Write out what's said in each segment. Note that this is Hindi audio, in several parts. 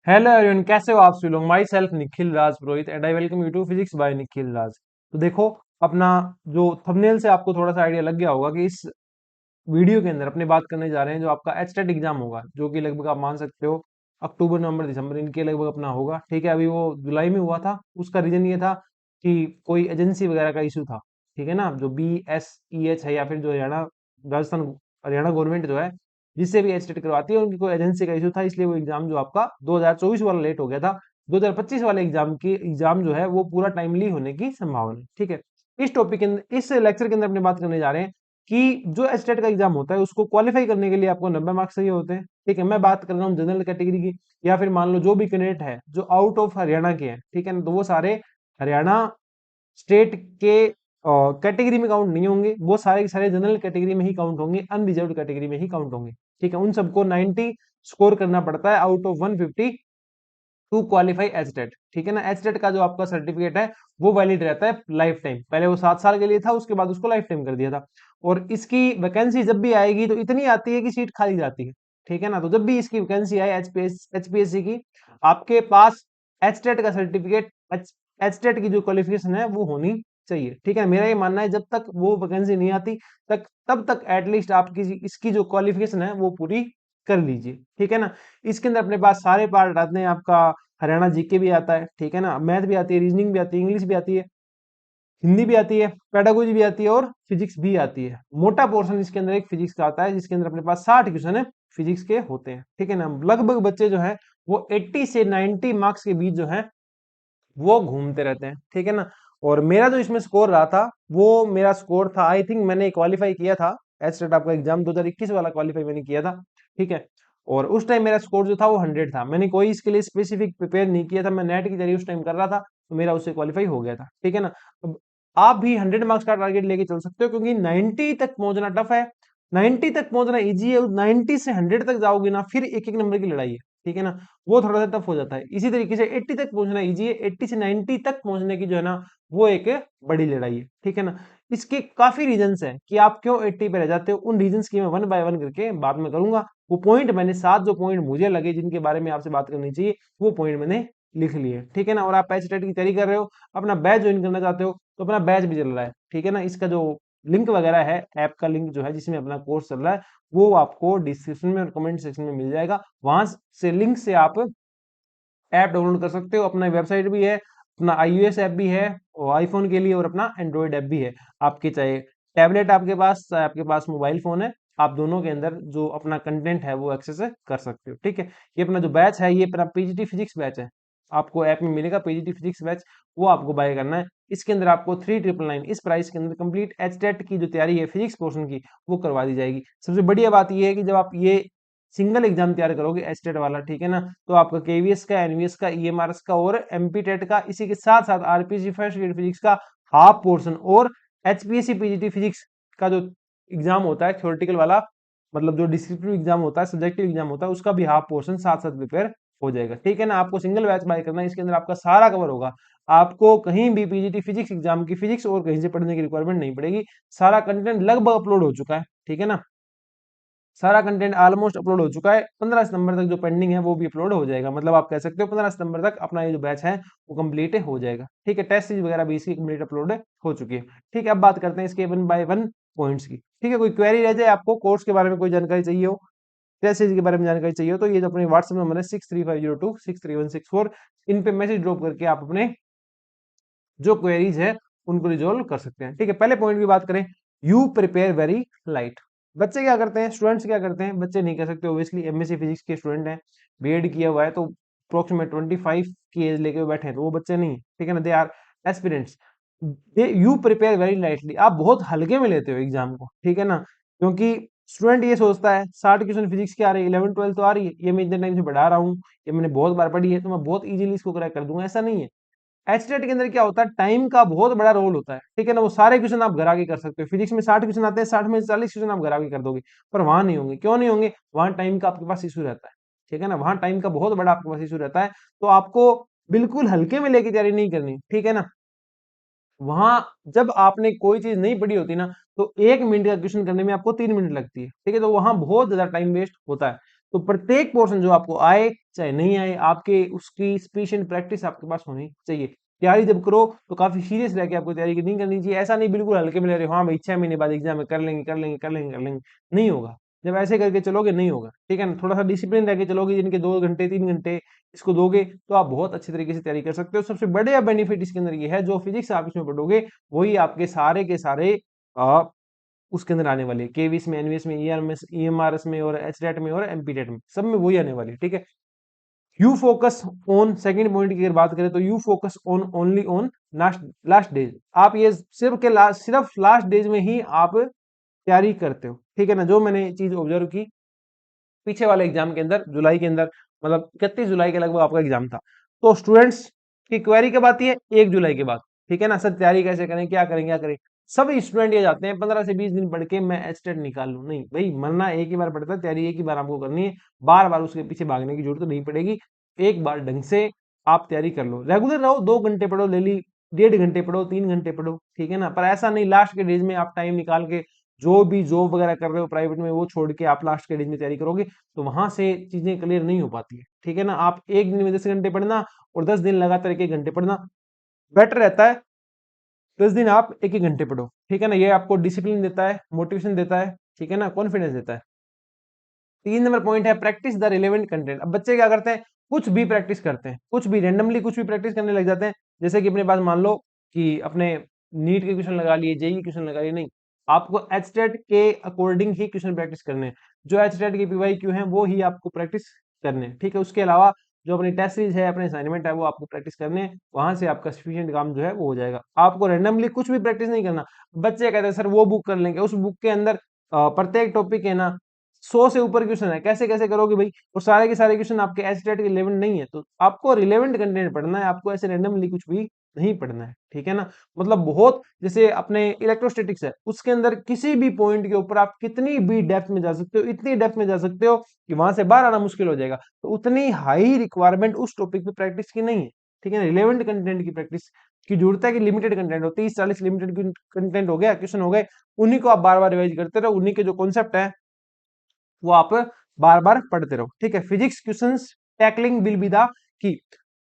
हेलो एवरीवन, कैसे हो आप सभी लोग। Myself Nikhil Raj Purohit and I welcome you to physics by Nikhil Raj. तो देखो, अपना जो थंबनेल से आपको थोड़ा सा आइडिया लग गया होगा कि इस वीडियो के अंदर अपने बात करने जा रहे हैं जो आपका एचटेट एग्जाम होगा, जो कि लगभग आप मान सकते हो अक्टूबर नवंबर दिसंबर इनके लगभग अपना होगा। ठीक है, अभी वो जुलाई में हुआ था। उसका रीजन ये था कि कोई एजेंसी वगैरह का इशू था। ठीक है ना, जो BSEH है या फिर जो हरियाणा राजस्थान हरियाणा गवर्नमेंट जो है जिससे भी एचटेट करवाती है, उनकी कोई एजेंसी का इशू था, इसलिए वो एग्जाम जो आपका 2024 वाला लेट हो गया था। 2025 वाले एग्जाम जो है वो पूरा टाइमली होने की संभावना है। ठीक है, इस टॉपिक के अंदर इस लेक्चर के अंदर अपने बात करने जा रहे हैं कि जो एचटेट का एग्जाम होता है उसको क्वालिफाई करने के लिए आपको 90 मार्क्स चाहिए होते हैं। ठीक है, मैं बात कर रहा हूँ जनरल कैटेगरी की, या फिर मान लो जो भी कैंडिडेट है जो आउट ऑफ हरियाणा के हैं। ठीक है ना, तो वो सारे हरियाणा स्टेट के कैटेगरी में काउंट नहीं होंगे, वो सारे के सारे जनरल कैटेगरी में ही काउंट होंगे, अनरिजर्व कैटेगरी में ही काउंट होंगे। ठीक है, उन सबको 90 स्कोर करना पड़ता है out of 150 to qualify HTET. ठीक है ना, एचटेट का जो आपका सर्टिफिकेट है वो वैलिड रहता है लाइफ टाइम। पहले वो 7 साल के लिए था, उसके बाद उसको लाइफ टाइम कर दिया था। और इसकी वैकेंसी जब भी आएगी तो इतनी आती है कि सीट खाली जाती है। ठीक है ना, तो जब भी इसकी वैकेंसी आए एचपीएससी की, आपके पास एचटेट का सर्टिफिकेट, एचटेट की जो क्वालिफिकेशन है वो होनी चाहिए। ठीक है, मेरा ये मानना है जब तक वो वैकेंसी नहीं आती तब तक एटलीस्ट आपकी इसकी जो क्वालिफिकेशन है वो पूरी कर लीजिए। ठीक है ना, इसके अंदर अपने पास सारे पार्ट आते हैं। आपका हरियाणा जीके भी आता है, ठीक है ना, मैथ भी आती है, रीजनिंग भी आती है, इंग्लिश भी आती है, हिंदी भी आती है, पेडागोजी भी आती है और फिजिक्स भी आती है। मोटा पोर्शन इसके अंदर एक फिजिक्स का आता है, जिसके अंदर अपने पास 60 क्वेश्चन है फिजिक्स के होते हैं। ठीक है ना, लगभग बच्चे जो है वो 80 से 90 मार्क्स के बीच जो है वो घूमते रहते हैं। ठीक है ना, और मेरा जो इसमें स्कोर रहा था वो मेरा स्कोर था, आई थिंक मैंने क्वालिफाई किया था एचटेट आपका एग्जाम 2021 वाला क्वालिफाई मैंने किया था। ठीक है, और उस टाइम मेरा स्कोर जो था वो 100 था। मैंने कोई इसके लिए स्पेसिफिक प्रिपेयर नहीं किया था, मैं नेट की जरिए उस टाइम कर रहा था, तो मेरा उससे क्वालिफाई हो गया था। ठीक है ना, अब आप भी 100 मार्क्स का टारगेट लेके चल सकते हो, क्योंकि 90 तक पहुंचना टफ है, 90 तक पहुंचना इजी है। 90 से 100 तक जाओगे ना, फिर एक एक नंबर की लड़ाई है। ठीक है ना, वो थोड़ा सा टफ हो जाता है। इसी तरीके से 80 तक पहुंचना इजी है, 80 से 90 तक पहुंचने की जो है ना वो एक बड़ी लड़ाई है। ठीक है ना, इसके काफी रीजंस हैं कि आप क्यों 80 पे रह जाते हो। उन रीजंस की मैं वन बाय वन करके बात में करूंगा। वो पॉइंट मैंने 7 जो पॉइंट मुझे लगे जिनके बारे में आपसे बात करनी चाहिए, वो पॉइंट मैंने लिख लिए। ठीक है ना, और आप एचटेट की तैयारी कर रहे हो, अपना बैच ज्वाइन करना चाहते हो, तो अपना बैच भी चल रहा है। ठीक है ना, इसका जो लिंक वगैरह है, ऐप का लिंक जो है जिसमें अपना कोर्स चल रहा है, वो आपको डिस्क्रिप्शन में और कमेंट सेक्शन में मिल जाएगा। वहां से लिंक से आप ऐप डाउनलोड कर सकते हो। अपना वेबसाइट भी है, अपना iOS ऐप भी है और आईफोन के लिए, और अपना एंड्रॉयड ऐप भी है। आपके चाहे टैबलेट आपके पास, चाहे आपके पास मोबाइल फोन है, आप दोनों के अंदर जो अपना कंटेंट है वो एक्सेस कर सकते हो। ठीक है, ये अपना जो बैच है ये अपना पीजीटी फिजिक्स बैच है, आपको ऐप में मिलेगा पीजीटी फिजिक्स बैच, वो आपको बाय करना है। इसके अंदर आपको 3999 इस प्राइस के अंदर कंप्लीट एचटेट की जो तैयारी है फिजिक्स पोर्शन की, वो करवा दी जाएगी। सबसे बढ़िया बात ये है कि जब आप ये सिंगल एग्जाम तैयार करोगे एचटेट वाला, ठीक है ना, तो आपका केवीएस का, एनवीएस का, ईएमआरएस का और एमपी टेट का, इसी के साथ साथ आरपीसी फर्स्ट ग्रेड फिजिक्स का हाफ पोर्शन, और एचपीएससी पीजीटी फिजिक्स का जो एग्जाम होता है थ्योरेटिकल वाला, मतलब जो डिस्क्रिप्टिव एग्जाम होता है, सब्जेक्टिव एग्जाम होता है, उसका भी हाफ पोर्शन साथ साथ प्रिपेयर हो जाएगा। ठीक है ना, आपको सिंगल बैच बाय करना है, इसके अंदर आपका सारा कवर होगा। आपको कहीं भी पीजीटी फिजिक्स एग्जाम की फिजिक्स और कहीं से पढ़ने की रिक्वायरमेंट नहीं पड़ेगी। सारा कंटेंट लगभग अपलोड हो चुका है। ठीक है ना, सारा कंटेंट ऑलमोस्ट अपलोड हो चुका है। 15 सितंबर तक जो पेंडिंग है वो भी अपलोड हो जाएगा। मतलब आप कह सकते हो 15 सितंबर तक अपना ये जो बैच है वो कंप्लीट हो जाएगा। ठीक है, टेस्ट सीरीज वगैरह भी इसकी कंप्लीट अपलोड हो चुकी है। ठीक है, अब बात करते हैं इसके वन बाय वन पॉइंट्स की। ठीक है, कोई क्वेरी रह जाए, आपको कोर्स के बारे में कोई जानकारी चाहिए हो, टेस्ट सीरीज के बारे में जानकारी चाहिए हो, तो ये जो अपने व्हाट्सएप नंबर है 6350263164, इन पे मैसेज ड्रॉप करके आप अपने जो क्वेरीज है उनको रिजोल्व कर सकते हैं। ठीक है, पहले पॉइंट की बात करें, यू प्रिपेयर वेरी लाइट। बच्चे क्या करते हैं, स्टूडेंट्स क्या करते हैं, बच्चे नहीं कह सकते, ऑब्वियसली एमएससी फिजिक्स के स्टूडेंट हैं, बीएड किया हुआ है, तो अप्रोक्सीमेट 25 की एज लेके बैठे हैं, तो वो बच्चे नहीं है। ठीक है ना, they are aspirants. They you prepare very lightly, आप बहुत हल्के में लेते हो एग्जाम को। ठीक है ना, क्योंकि स्टूडेंट ये सोचता है 60 क्वेश्चन फिजिक्स की आ रही है, 11 12 तो आ रही है, ये मैं इतने टाइम से पढ़ा रहा हूँ, ये मैंने बहुत बार पढ़ी है, तो मैं बहुत इजीली इसको क्रैक कर दूंगा। ऐसा नहीं है। एचटेट के अंदर क्या होता है, टाइम का बहुत बड़ा रोल होता है। ठीक है ना, वो सारे क्वेश्चन आप घर आगे कर सकते हो। फिजिक्स में 60 क्वेश्चन आते हैं, 60 में 40 क्वेश्चन आप घर आगे कर दोगे, पर वहां नहीं होंगे। क्यों नहीं होंगे, वहां टाइम का आपके पास इशू रहता है। ठीक है ना, वहां टाइम का बहुत बड़ा आपके पास इशू रहता है, तो आपको बिल्कुल हल्के में लेके तैयारी नहीं करनी। ठीक है ना, वहां जब आपने कोई चीज नहीं पढ़ी होती ना, तो 1 मिनट का क्वेश्चन करने में आपको 3 मिनट लगती है। ठीक है, तो वहां बहुत ज्यादा टाइम वेस्ट होता है। तो प्रत्येक पोर्शन जो आपको आए चाहे नहीं आए, आपके उसकी सफिशिएंट प्रैक्टिस आपके पास होनी चाहिए। तैयारी जब करो तो काफी सीरियस रह के आपको तैयारी नहीं करनी चाहिए। ऐसा नहीं बिल्कुल हल्के में ले रहे हो, हाँ भाई 6 महीने बाद एग्जाम है, कर लेंगे कर लेंगे कर लेंगे कर लेंगे, नहीं होगा। जब ऐसे करके चलोगे नहीं होगा, ठीक है ना। थोड़ा सा डिसिप्लिन रह के चलोगे, जिनके 2 घंटे 3 घंटे इसको दोगे तो आप बहुत अच्छे तरीके से तैयारी कर सकते हो। सबसे बढ़िया बेनिफिट इसके अंदर ये है, जो फिजिक्स आप इसमें पढ़ोगे वही आपके सारे के सारे आ, उसके अंदर आने वाले, केवीएस में, एनवीएस में, ईएमआरएस में और एचडेट में और एमपीटेट में, सब में वही आने वाली है, ठीक है। You focus on, second point की अगर बात करें तो you focus on only on last last days. आप ये सिर्फ लास्ट डेज में ही आप तैयारी करते हो, ठीक है ना। जो मैंने चीज ऑब्जर्व की पीछे वाले एग्जाम के अंदर, जुलाई के अंदर, मतलब 31 जुलाई के लगभग आपका एग्जाम था, तो स्टूडेंट्स की क्वेरी कब आती है? 1 जुलाई के बाद, ठीक है ना। सर तैयारी कैसे करें, क्या करें क्या करें? सब स्टूडेंट ये जाते हैं 15 से 20 दिन पढ़ के मैं एचटेट निकाल लूं। नहीं भाई, मरना एक ही बार पड़ता है, तैयारी एक ही बार आपको करनी है, बार बार उसके पीछे भागने की जरूरत नहीं पड़ेगी। एक बार ढंग से आप तैयारी कर लो, रेगुलर रहो, 2 घंटे पढ़ो डेली, 1.5 घंटे पढ़ो, 3 घंटे पढ़ो, ठीक है ना। पर ऐसा नहीं लास्ट के डेज में आप टाइम निकाल के जो भी जॉब वगैरह कर रहे हो प्राइवेट में वो छोड़ के आप लास्ट के डेज में तैयारी करोगे तो वहां से चीजें क्लियर नहीं हो पाती है, ठीक है ना। आप एक दिन में 10 घंटे पढ़ना और 10 दिन लगातार 1-1 घंटे पढ़ना बेटर रहता है। 10 दिन आप 1-1 घंटे पढ़ो, ठीक है ना। ये आपको डिसिप्लिन देता है, मोटिवेशन देता है, ठीक है ना, कॉन्फिडेंस देता है। 3 नंबर पॉइंट है प्रैक्टिस द रिलेवेंट कंटेंट। अब बच्चे क्या करते हैं, कुछ भी प्रैक्टिस करते हैं, कुछ भी रैंडमली कुछ भी प्रैक्टिस करने लग जाते हैं। जैसे कि अपने पास मान लो कि अपने नीट के क्वेश्चन लगा लिए, जेई क्वेश्चन लगा लिए, नहीं, आपको एचटेट के अकॉर्डिंग ही क्वेश्चन प्रैक्टिस करने हैं। जो एचटेट के पीवाई क्यू हैं वो ही आपको प्रैक्टिस करने हैं, ठीक है। उसके अलावा जो अपनी टेस्ट सीरीज है, अपने असाइनमेंट है, वो आपको प्रैक्टिस करने हैं, वहां से आपका सफिशिएंट काम जो है वो हो जाएगा। आपको रैंडमली कुछ भी प्रैक्टिस नहीं करना। बच्चे कहते हैं सर वो बुक कर लेंगे, उस बुक के अंदर प्रत्येक टॉपिक है ना 100 से ऊपर क्वेश्चन है, कैसे कैसे करोगे भाई? और सारे के सारे क्वेश्चन आपके एचटेट के रिलेवेंट नहीं है, तो आपको रिलेवेंट कंटेंट पढ़ना है, आपको ऐसे रैंडमली कुछ भी नहीं पढ़ना है, ठीक है ना। मतलब बहुत, जैसे अपने इलेक्ट्रोस्टैटिक्स है, उसके अंदर किसी भी पॉइंट के ऊपर आप कितनी भी डेप्थ में जा सकते हो, इतनी डेप्थ में जा सकते हो कि वहां से बाहर आना मुश्किल हो जाएगा। तो उतनी हाई रिक्वायरमेंट उस टॉपिक पे प्रैक्टिस की नहीं है, ठीक है ना। रिलेवेंट कंटेंट की प्रैक्टिस की जरूरत है कि लिमिटेड कंटेंट हो, 30-40 लिमिटेड कंटेंट हो गया, क्वेश्चन हो गए, उन्हीं को आप बार बार रिवाइज करते रहो, उन्हीं के जो कॉन्सेप्ट है वो आप बार बार पढ़ते रहो, ठीक है। Physics questions tackling will be the key.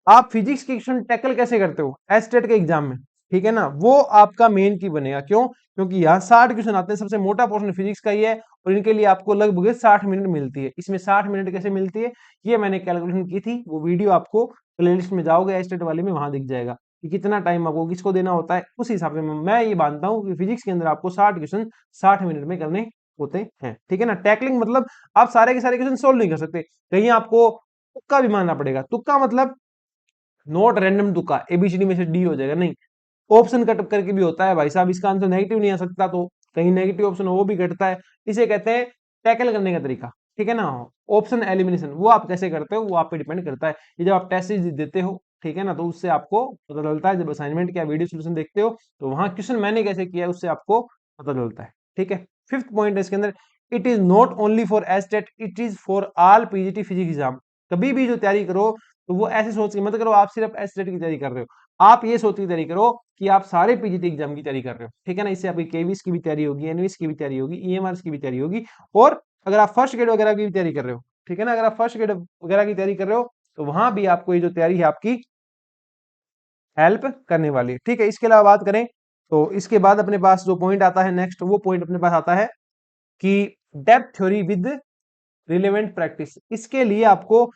आप फिजिक्स के क्वेश्चन टैकल कैसे करते हो एस्टेट के एग्जाम में, ठीक है ना, वो आपका मेन की बनेगा। क्यों? क्योंकि यहाँ 60 क्वेश्चन आते हैं, सबसे मोटा पोर्शन फिजिक्स का ही है, और इनके लिए आपको लगभग 60 मिनट मिलती है। इसमें 60 मिनट कैसे मिलती है ये मैंने कैलकुलेशन की थी, वो वीडियो आपको प्लेलिस्ट में जाओगे एस्टेट वाले में, वहां दिख जाएगा कि कितना टाइम आपको किसको देना होता है। उस हिसाब से मैं ये मानता हूँ कि फिजिक्स के अंदर आपको 60 क्वेश्चन 60 मिनट में करने होते हैं, ठीक है ना। टैकलिंग मतलब आप सारे के सारे क्वेश्चन सोल्व नहीं कर सकते, कहीं आपको तुक्का भी मानना पड़ेगा। तुक्का मतलब नॉट रैंडम तुक्का एबीसीडी में से डी हो जाएगा, नहीं, ऑप्शन कट करके भी होता है भाई साहब। इसका आंसर नेगेटिव नहीं आ सकता, तो कहीं नेगेटिव ऑप्शन वो भी कटता है। इसे कहते हैं टैकल करने का तरीका, ठीक है ना। ऑप्शन एलिमिनेशन वो आप कैसे करते हो वो आप पे डिपेंड करता है। ये जब आप टेस्ट देते हो, ठीक है ना, तो उससे आपको पता चलता है। जब असाइनमेंट या वीडियो सोल्यूशन देखते हो तो वहां क्वेश्चन मैंने कैसे किया है उससे आपको पता चलता है, ठीक है। फिफ्थ पॉइंट है इसके अंदर, it is not only for estate, it is for all PGT physics exam. कभी भी जो तैयारी करो तो वो ऐसे सोच के मत करो आप सिर्फ एस्टेट की तैयारी कर रहे हो। आप ये सोच के तैयारी करो कि आप सारे पीजीटी एग्जाम की तैयारी कर रहे हो, ठीक है ना। इससे आपकी केवीएस की भी तैयारी होगी, एनवीएस की भी तैयारी होगी, ईएमआरएस की भी तैयारी होगी। और अगर आप फर्स्ट ग्रेड वगैरह की भी तैयारी कर रहे हो, ठीक है ना, अगर आप फर्स्ट ग्रेड वगैरह की तैयारी कर रहे हो तो वहां भी आपको ये जो तैयारी है आपकी हेल्प करने वाली है, ठीक है। इसके अलावा बात करें तो इसके बाद अपने पास जो पॉइंट आता है नेक्स्ट, वो पॉइंट अपने पास आता है कि depth theory with relevant practice. इसके लिए आपको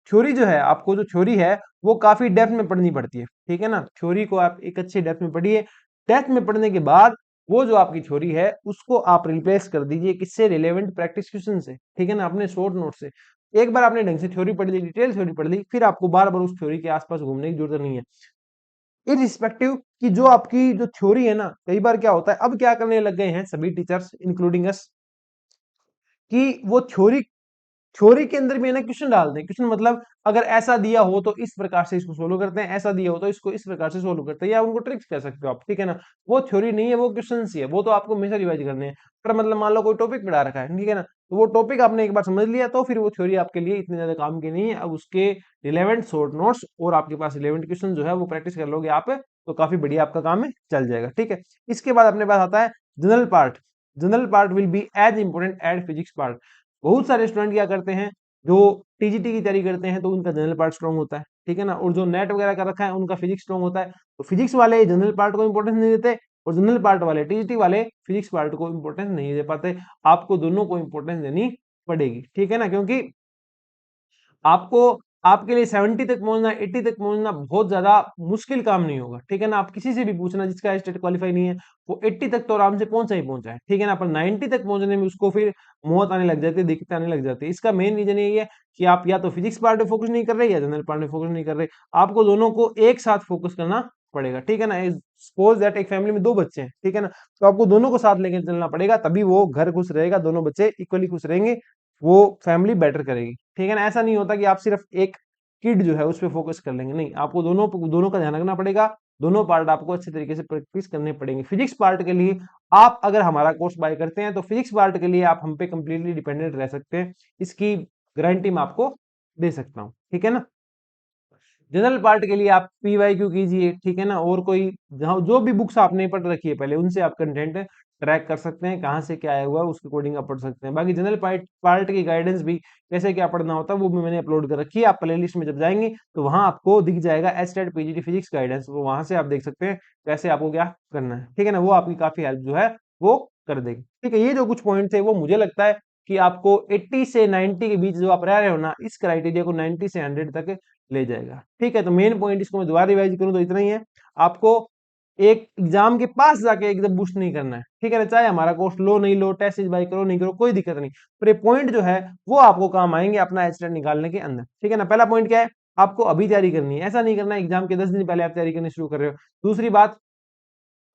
थ्योरी जो है, आपको जो थ्योरी है वो काफी डेप्थ में पढ़नी पड़ती है, ठीक है ना। थ्योरी को आप एक अच्छे डेप्थ में पढ़िए। डेप्थ में पढ़ने के बाद वो जो आपकी थ्योरी है उसको आप रिप्लेस कर दीजिए किससे? रिलेवेंट प्रैक्टिस क्वेश्चन से, ठीक है ना, अपने शॉर्ट नोट से। एक बार आपने ढंग से थ्योरी पढ़ ली, डिटेल थ्योरी पढ़ ली, फिर आपको बार बार उस थ्योरी के आसपास घूमने की जरूरत नहीं है। इरिस्पेक्टिव कि जो आपकी जो थ्योरी है ना, कई बार क्या होता है, अब क्या करने लग गए हैं सभी टीचर्स इंक्लूडिंग अस, कि वो थ्योरी थ्योरी के अंदर भी है ना क्वेश्चन डाल दें। क्वेश्चन मतलब अगर ऐसा दिया हो तो इस प्रकार से इसको सोल्व करते हैं, ऐसा दिया हो तो इसको इस प्रकार से सोल्व करते हैं, या उनको ट्रिक्स कह सकते हो आप, ठीक है ना। वो थ्योरी नहीं है, वो क्वेश्चन ही है, वो तो आपको हमेशा रिवाइज करने हैं। पर मतलब मान लो कोई टॉपिक पढ़ा रखा है, ठीक है ना, तो वो टॉपिक आपने एक बार समझ लिया तो फिर वो थ्योरी आपके लिए इतनी ज्यादा काम की नहीं है। अब उसके रिलेवेंट शॉर्ट नोट्स और आपके पास रिलेवेंट क्वेश्चन जो है वो प्रैक्टिस कर लोगे आप, तो काफी बढ़िया आपका काम है, चल जाएगा, ठीक है। इसके बाद अपने पास आता है general part. General part will be as important as physics part. बहुत सारे स्टूडेंट क्या करते हैं, जो टीजीटी की तैयारी करते हैं तो उनका जनरल पार्ट स्ट्रांग होता है, ठीक है ना, और जो नेट वगैरह कर रखा है उनका फिजिक्स स्ट्रांग होता है। तो फिजिक्स वाले जनरल पार्ट को इंपॉर्टेंस नहीं देते और जनरल पार्ट वाले टीजीटी वाले फिजिक्स पार्ट को इंपॉर्टेंस नहीं दे पाते। आपको दोनों को इंपॉर्टेंस देनी पड़ेगी, ठीक है ना, क्योंकि आपको आपके लिए 70 तक पहुंचना, 80 तक पहुंचना बहुत ज्यादा मुश्किल काम नहीं होगा, ठीक है ना। आप किसी से भी पूछना जिसका स्टेट क्वालिफाई नहीं है, वो 80 तक तो आराम से पहुंचा ही पहुंचा है, ठीक है ना, पर 90 तक पहुंचने में उसको फिर मौत आने लग जाती है, दिक्कत आने लग जाती है। इसका मेन रीजन यही है कि आप या तो फिजिक्स पार्ट में फोकस नहीं कर रहे या जनरल पार्ट में फोकस नहीं कर रहे। आपको दोनों को एक साथ फोकस करना पड़ेगा, ठीक है ना। सपोज दैट एक फैमिली में दो बच्चे हैं, ठीक है ना, तो आपको दोनों को साथ लेकर चलना पड़ेगा, तभी वो घर खुश रहेगा, दोनों बच्चे इक्वली खुश रहेंगे, वो फैमिली बेटर करेगी, ठीक है ना। ऐसा नहीं होता कि आप सिर्फ एक किड जो है उस पर फोकस कर लेंगे, नहीं, आपको दोनों का ध्यान रखना पड़ेगा। दोनों पार्ट आपको अच्छे तरीके से प्रैक्टिस करने पड़ेंगे। फिजिक्स पार्ट के लिए आप अगर हमारा कोर्स बाय करते हैं तो फिजिक्स पार्ट के लिए आप हम पे कंप्लीटली डिपेंडेंट रह सकते हैं, इसकी गारंटी मैं आपको दे सकता हूँ, ठीक है ना। जनरल पार्ट के लिए आप पीवाईक्यू कीजिए, ठीक है ना, और कोई जहां जो भी बुक्स आपने पढ़ रखी है पहले उनसे आप कंटेंट ट्रैक कर सकते हैं, कहाँ से क्या आया हुआ है उसके अकॉर्डिंग आप पढ़ सकते हैं। बाकी जनरल पार्ट की गाइडेंस भी कैसे क्या पढ़ना होता है वो भी मैंने अपलोड कर रखी है। आप प्ले लिस्ट में जब जाएंगे तो वहां आपको दिख जाएगा एचटेट पीजीटी फिजिक्स गाइडेंस, वो वहां से आप देख सकते हैं कैसे आपको क्या करना है, ठीक है ना। वो आपकी काफी हेल्प जो है वो कर देगी, ठीक है। ये जो कुछ पॉइंट थे वो मुझे लगता है कि आपको 80 से 90 के बीच जो आप रह रहे हो ना, इस क्राइटेरिया को 90 से 100 तक ले जाएगा, ठीक है। तो मेन पॉइंट इसको मैं दोबारा रिवाइज करूं तो इतना ही है, आपको एक एग्जाम के पास जाके एकदम बूस्ट नहीं करना है, ठीक है ना। चाहे हमारा कोर्स लो नहीं लो, टेस्ट सीरीज बाई करो नहीं करो, कोई दिक्कत नहीं, पर ये पॉइंट जो है वो आपको काम आएंगे अपना एचटेट निकालने के अंदर, ठीक है ना। पहला पॉइंट क्या है, आपको अभी तैयारी करनी है, ऐसा नहीं करना एग्जाम के 10 दिन पहले आप तैयारी करनी शुरू कर रहे हो। दूसरी बात,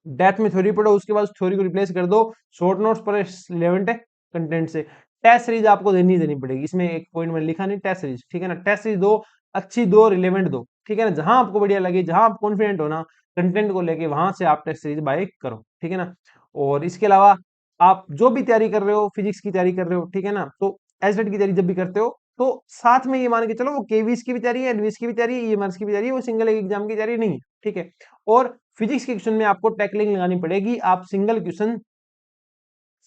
डेप्थ में थ्योरी पढ़ो, उसके बाद थ्योरी को रिप्लेस कर दो शॉर्ट नोट्स पर रिलेवेंट कंटेंट से। टेस्ट सीरीज आपको देनी पड़ेगी, इसमें एक पॉइंट मैंने लिखा नहीं, टेस्ट सीरीज, ठीक है ना। टेस्ट सीरीज दो, अच्छी दो, रिलेवेंट दो, ठीक है ना, जहां आपको बढ़िया लगे, जहां आप कॉन्फिडेंट हो ना कंटेंट को लेके, वहां से आप टेस्ट सीरीज बाय करो, ठीक है ना। और इसके अलावा आप जो भी तैयारी कर रहे हो, फिजिक्स की तैयारी कर रहे हो, ठीक है ना, तो एसडेट की तैयारी जब भी करते हो तो साथ में ये मान के चलो वो केवीस की भी तैयारी है, एनवीएस की भी तैयारी है, ईएमआरएस की भी तैयारी है, वो सिंगल एक एग्जाम की तैयारी नहीं है, ठीक है। और फिजिक्स के क्वेश्चन में आपको टैकलिंग लगानी पड़ेगी, आप सिंगल क्वेश्चन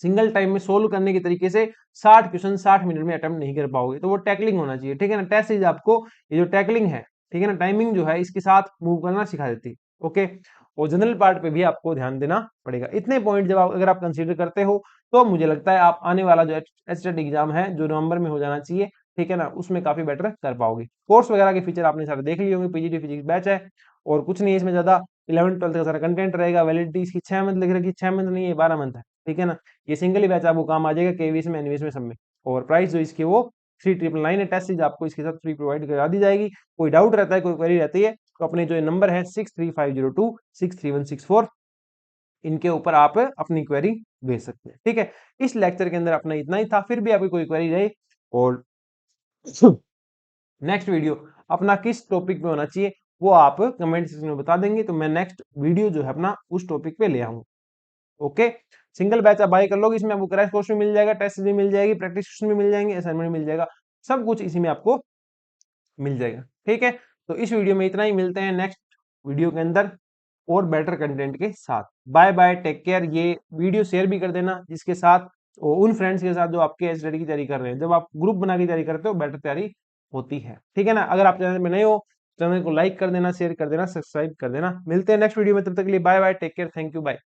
सिंगल टाइम में सोल्व करने के तरीके से 60 क्वेश्चन 60 मिनट में अटेम्प्ट नहीं कर पाओगे, तो वो टैकलिंग होना चाहिए, ठीक है ना। टेस्ट सीरीज आपको ये जो टैकलिंग है, ठीक है ना, टाइमिंग जो है इसके साथ मूव करना सिखा देती है, ओके। और जनरल पार्ट पे भी आपको ध्यान देना पड़ेगा। इतने पॉइंट जब आप अगर आप कंसीडर करते हो तो मुझे लगता है आप आने वाला जो एचटेट एग्जाम है जो नवंबर में हो जाना चाहिए, ठीक है ना, उसमें काफी बेटर कर पाओगे। कोर्स वगैरह के फीचर आपने सारे देख लिए होंगे, पीजीटी फिजिक्स बैच है और कुछ नहीं है इसमें ज्यादा। 11th 12th का सारा कंटेंट रहेगा, वैलिडिटी इसकी 6 मंथ लिख रखी, 6 मंथ नहीं है 12 मंथ है, ठीक है ना। ये सिंगल ही बैच आपको काम आ जाएगा केवीएस में, एनवीएस में, सब में। और प्राइस जो इसकी वो 3999 है, टेस्ट सीरीज आपको इसके साथ फ्री प्रोवाइड करा दी जाएगी। कोई डाउट रहता है, कोई क्वेरी रहती है, तो अपने जो नंबर है 6350263164, इनके ऊपर आप अपनी क्वेरी भेज सकते हैं, ठीक है। इस लेक्चर के अंदर अपना इतना ही था, फिर भी आपकी कोई क्वेरी रहे और नेक्स्ट वीडियो अपना किस टॉपिक पे होना चाहिए वो आप कमेंट सेक्शन में बता देंगे, तो मैं नेक्स्ट वीडियो जो है अपना उस टॉपिक पे ले आऊंगा, ओके। सिंगल बैच आप बाय कर लोगे, इसमें आपको क्रैश कोर्स भी मिल जाएगा, टेस्ट भी मिल जाएगी, प्रैक्टिस क्वेश्चन भी मिल जाएंगे, असाइनमेंट मिल जाएगा, सब कुछ इसी में आपको मिल जाएगा, ठीक है। तो इस वीडियो में इतना ही, मिलते हैं नेक्स्ट वीडियो के अंदर और बेटर कंटेंट के साथ। Bye bye, take care. ये वीडियो शेयर भी कर देना जिसके साथ, उन फ्रेंड्स के साथ जो आपके एसडीटी की तैयारी कर रहे हैं। जब आप ग्रुप बना के तैयारी करते हो बेटर तैयारी होती है, ठीक है ना। अगर आप चैनल में नए हो, चैनल को लाइक कर देना, शेयर कर देना, सब्सक्राइब कर देना। मिलते हैं नेक्स्ट वीडियो में, तब तक के लिए bye bye, take care, thank you, bye.